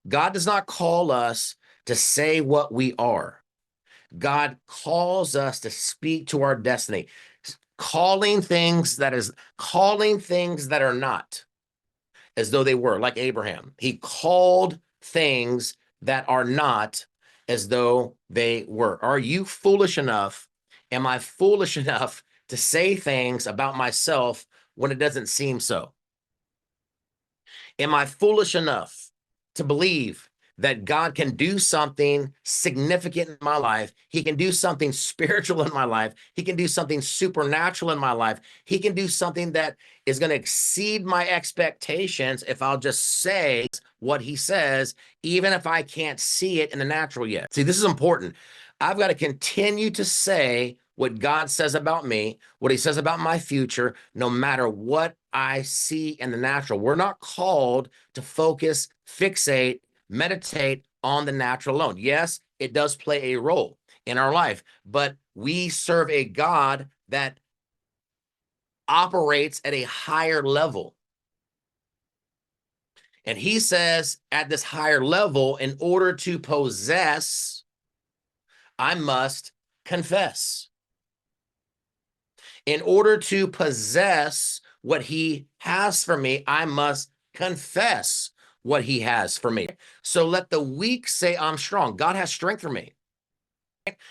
God does not call us to say what we are. God calls us to speak to our destiny, calling things that are not as though they were, like Abraham. He called things that are not as though they were. Are you foolish enough? Am I foolish enough to say things about myself when it doesn't seem so? Am I foolish enough to believe that God can do something significant in my life? He can do something spiritual in my life. He can do something supernatural in my life. He can do something that is going to exceed my expectations if I'll just say what he says, even if I can't see it in the natural yet. See, this is important. I've got to continue to say what God says about me, what he says about my future, no matter what I see in the natural. We're not called to focus, fixate, meditate on the natural alone. Yes, it does play a role in our life, but we serve a God that operates at a higher level. And he says at this higher level, in order to possess, I must confess. In order to possess what he has for me, I must confess what he has for me. So let the weak say I'm strong. God has strength for me.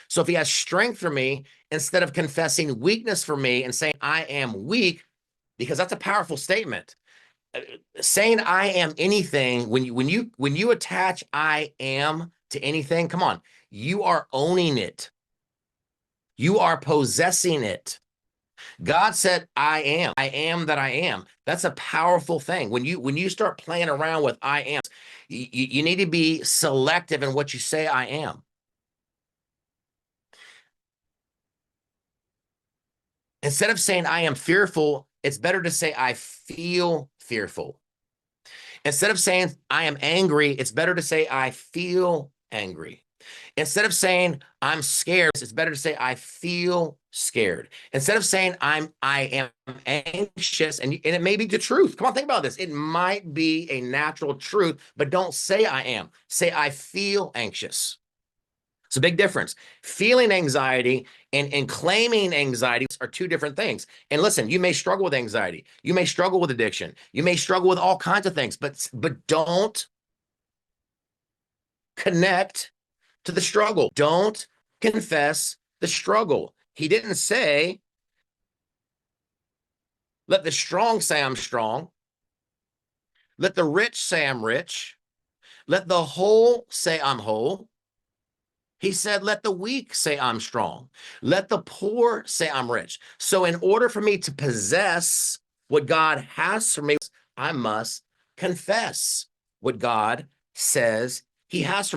So if he has strength for me, instead of confessing weakness for me and saying I am weak, because that's a powerful statement. Saying I am anything, when you attach I am to anything, come on, you are owning it. You are possessing it. God said, I am that I am. That's a powerful thing. When you start playing around with I am, you need to be selective in what you say I am. Instead of saying I am fearful, it's better to say I feel fearful. Instead of saying I am angry, it's better to say I feel angry. Instead of saying I'm scared, it's better to say I feel scared. Instead of saying I am anxious, and it may be the truth. Come on, think about this. It might be a natural truth, but don't say I am. Say I feel anxious. It's a big difference. Feeling anxiety and claiming anxiety are two different things. And listen, you may struggle with anxiety. You may struggle with addiction. You may struggle with all kinds of things, but don't connect to the struggle. Don't confess the struggle. He didn't say, let the strong say I'm strong. Let the rich say I'm rich. Let the whole say I'm whole. He said, let the weak say I'm strong. Let the poor say I'm rich. So in order for me to possess what God has for me, I must confess what God says he has for me.